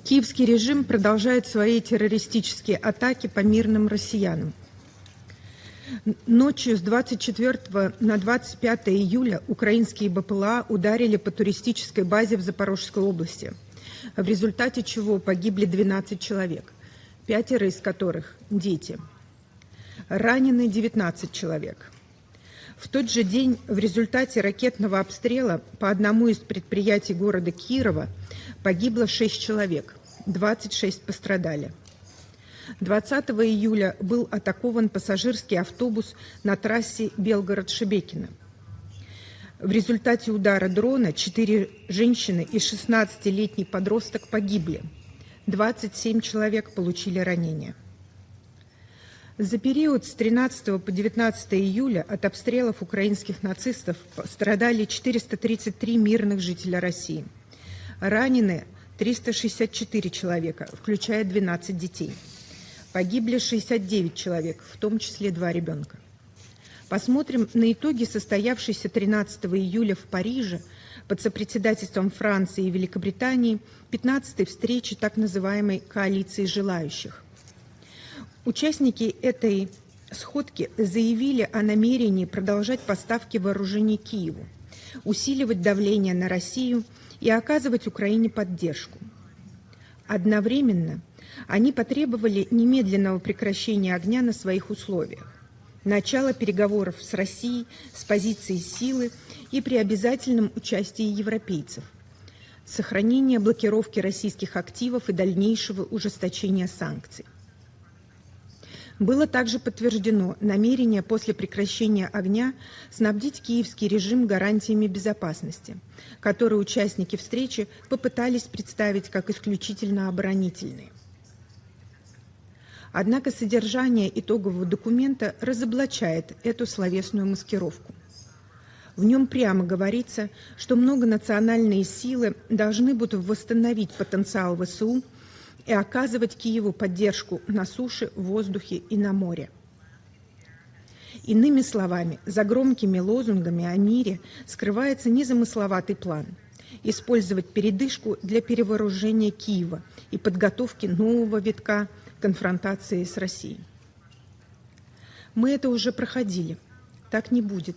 Киевский режим продолжает свои террористические атаки по мирным россиянам. Ночью с 24 на 25 июля украинские БПЛА ударили по туристической базе в Запорожской области, в результате чего погибли 12 человек, 5 из которых – дети. Ранены 19 человек. В тот же день в результате ракетного обстрела по одному из предприятий города Кирова погибло 6 человек, 26 пострадали. 20 июля был атакован пассажирский автобус на трассе Белгород-Шебекино. В результате удара дрона 4 женщины и 16-летний подросток погибли. 27 человек получили ранения. За период с 13 по 19 июля от обстрелов украинских нацистов пострадали 433 мирных жителя России. Ранены 364 человека, включая 12 детей. Погибли 69 человек, в том числе 2 ребенка. Посмотрим на итоги состоявшейся 13 июля в Париже под сопредседательством Франции и Великобритании 15-й встречи так называемой коалиции желающих. Участники этой сходки заявили о намерении продолжать поставки вооружений Киеву, усиливать давление на Россию и оказывать Украине поддержку. Одновременно они потребовали немедленного прекращения огня на своих условиях, начала переговоров с Россией с позиции силы и при обязательном участии европейцев, сохранения блокировки российских активов и дальнейшего ужесточения санкций. Было также подтверждено намерение после прекращения огня снабдить киевский режим гарантиями безопасности, которые участники встречи попытались представить как исключительно оборонительные. Однако содержание итогового документа разоблачает эту словесную маскировку. В нем прямо говорится, что многонациональные силы должны будут восстановить потенциал ВСУ и оказывать Киеву поддержку на суше, в воздухе и на море. Иными словами, за громкими лозунгами о мире скрывается незамысловатый план – использовать передышку для перевооружения Киева и подготовки нового витка конфронтации с Россией. Мы это уже проходили. Так не будет.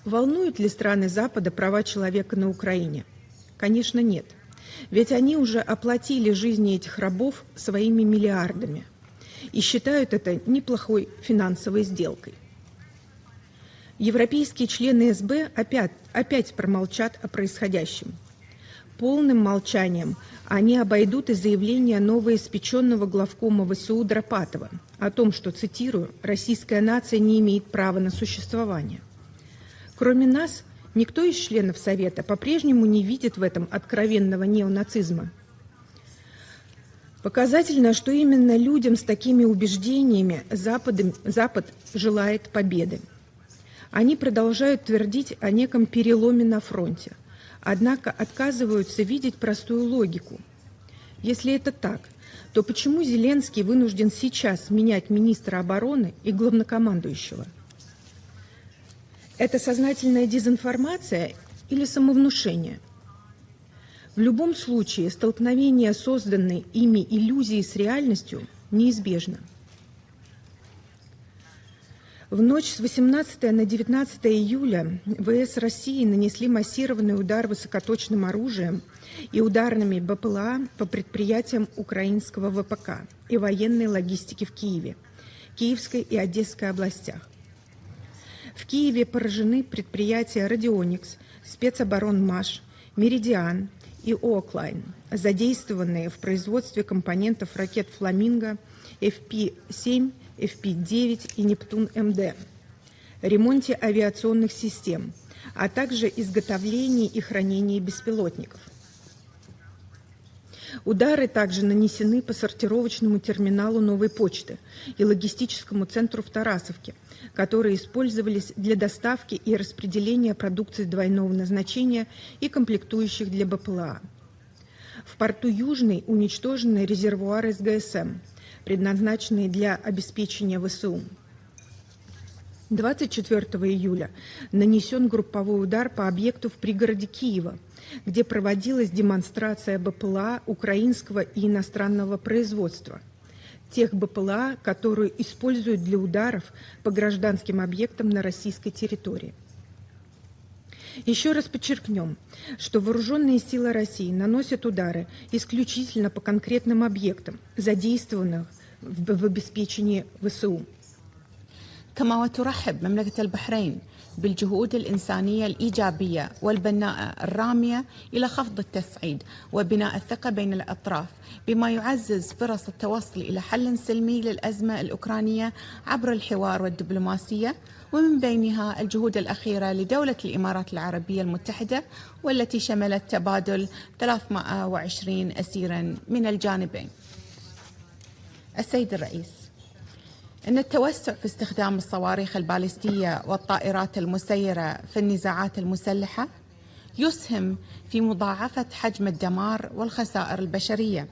Волнуют ли страны Запада права человека на Украине? Конечно, нет. Ведь они уже оплатили жизни этих рабов своими миллиардами и считают это неплохой финансовой сделкой. Европейские члены СБ опять промолчат о происходящем. Полным молчанием они обойдут и заявление новоиспеченного главкома ВСУ Дропатова о том, что, цитирую, «российская нация не имеет права на существование». Кроме нас, никто из членов Совета по-прежнему не видит в этом откровенного неонацизма. Показательно, что именно людям с такими убеждениями Запад желает победы. Они продолжают твердить о неком переломе на фронте, однако отказываются видеть простую логику. Если это так, то почему Зеленский вынужден сейчас менять министра обороны и главнокомандующего? Это сознательная дезинформация или самовнушение? В любом случае, столкновение созданной ими иллюзии с реальностью неизбежно. В ночь с 18 на 19 июля ВС России нанесли массированный удар высокоточным оружием и ударными БПЛА по предприятиям украинского ВПК и военной логистики в Киеве, Киевской и Одесской областях. В Киеве поражены предприятия «Радионикс», «Спецоборонмаш», «Меридиан» и «Оклайн», задействованные в производстве компонентов ракет «Фламинго», FP-7, FP-9 и «Нептун-МД», ремонте авиационных систем, а также изготовлении и хранении беспилотников. Удары также нанесены по сортировочному терминалу «Новой почты» и логистическому центру в Тарасовке, которые использовались для доставки и распределения продукции двойного назначения и комплектующих для БПЛА. В порту Южный уничтожены резервуары СГСМ, предназначенные для обеспечения ВСУ. 24 июля нанесен групповой удар по объекту в пригороде Киева, где проводилась демонстрация БПЛА украинского и иностранного производства, тех БПЛА, которые используют для ударов по гражданским объектам на российской территории. Еще раз подчеркнем, что вооруженные силы России наносят удары исключительно по конкретным объектам, задействованных в обеспечении ВСУ. كما وترحب مملكة البحرين بالجهود الإنسانية الإيجابية والبناءة الرامية إلى خفض التصعيد وبناء الثقة بين الأطراف، بما يعزز فرص التوصل إلى حل سلمي للأزمة الأوكرانية عبر الحوار والدبلوماسية، ومن بينها الجهود الأخيرة لدولة الإمارات العربية المتحدة والتي شملت تبادل 320 أسيرا من الجانبين. السيد الرئيس، إن التوسع في استخدام الصواريخ البالستية والطائرات المسيرة في النزاعات المسلحة يسهم في مضاعفة حجم الدمار والخسائر البشرية،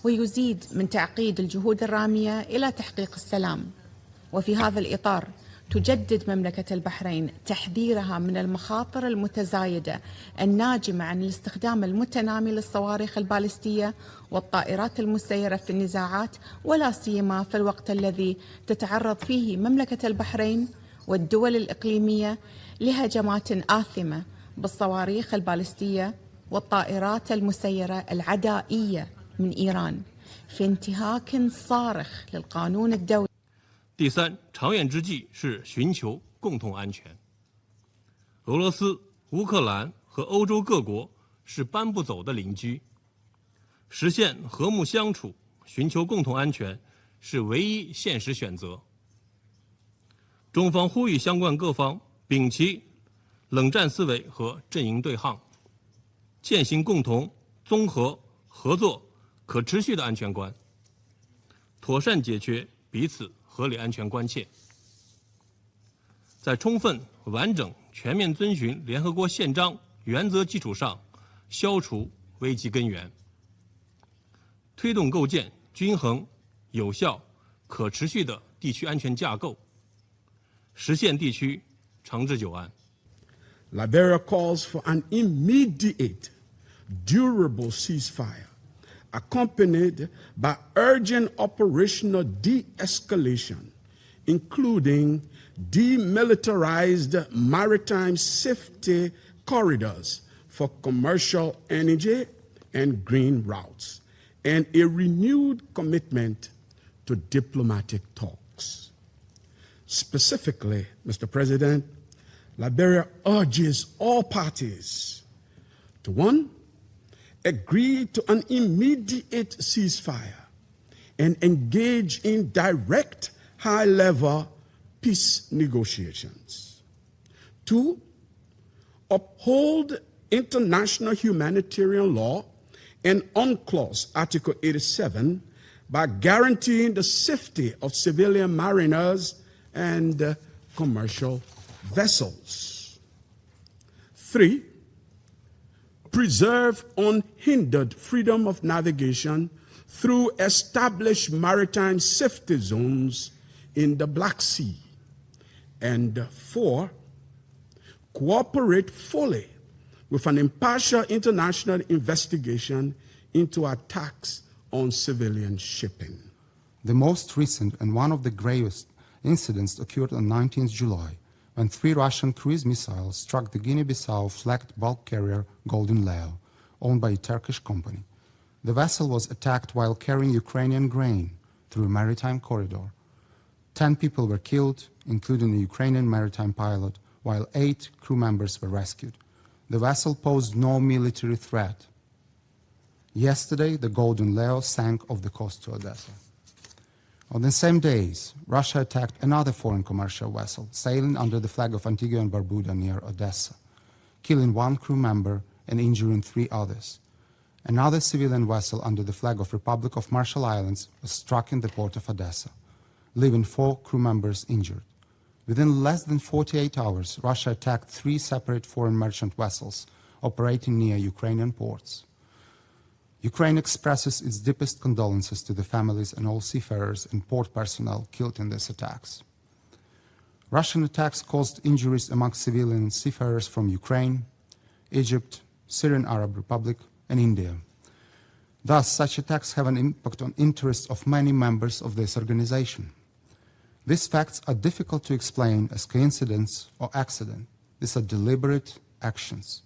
ويزيد من تعقيد الجهود الرامية إلى تحقيق السلام. وفي هذا الإطار تجدد مملكة البحرين تحذيرها من المخاطر المتزايدة الناجمة عن الاستخدام المتنامي للصواريخ البالستية والطائرات المسيرة في النزاعات، ولا سيما في الوقت الذي تتعرض فيه مملكة البحرين والدول الإقليمية لهجمات آثمة بالصواريخ البالستية والطائرات المسيرة العدائية من إيران في انتهاك صارخ للقانون الدولي. 第三，长远之计是寻求共同安全。俄罗斯、乌克兰和欧洲各国是搬不走的邻居，实现和睦相处、寻求共同安全是唯一现实选择。中方呼吁相关各方摒弃冷战思维和阵营对抗，践行共同、综合、合作、可持续的安全观，妥善解决彼此合理安全关切，在充分、完整、全面遵循联合国宪章原则基础上，消除危机根源，推动构建均衡、有效、可持续的地区安全架构，实现地区长治久安。Liberia calls for an immediate, durable ceasefire, accompanied by urgent operational de-escalation, including demilitarized maritime safety corridors for commercial energy and green routes, and a renewed commitment to diplomatic talks. Specifically, Mr. President, Liberia urges all parties to, one, agree to an immediate ceasefire and engage in direct high-level peace negotiations. Two, uphold international humanitarian law and UNCLOS Article 87 by guaranteeing the safety of civilian mariners and commercial vessels. Three, preserve unhindered freedom of navigation through established maritime safety zones in the Black Sea. And four, cooperate fully with an impartial international investigation into attacks on civilian shipping. The most recent and one of the gravest incidents occurred on 19th July, when 3 Russian cruise missiles struck the Guinea-Bissau flagged bulk carrier Golden Leo, owned by a Turkish company. The vessel was attacked while carrying Ukrainian grain through a maritime corridor. 10 people were killed, including a Ukrainian maritime pilot, while 8 crew members were rescued. The vessel posed no military threat. Yesterday, the Golden Leo sank off the coast to Odessa. On the same days, Russia attacked another foreign commercial vessel sailing under the flag of Antigua and Barbuda near Odessa, killing 1 crew member and injuring 3 others. Another civilian vessel under the flag of Republic of Marshall Islands was struck in the port of Odessa, leaving 4 crew members injured. Within less than 48 hours, Russia attacked 3 separate foreign merchant vessels operating near Ukrainian ports. Ukraine expresses its deepest condolences to the families and all seafarers and port personnel killed in these attacks. Russian attacks caused injuries among civilian seafarers from Ukraine, Egypt, Syrian Arab Republic, and India. Thus, such attacks have an impact on interests of many members of this organization. These facts are difficult to explain as coincidence or accident. These are deliberate actions.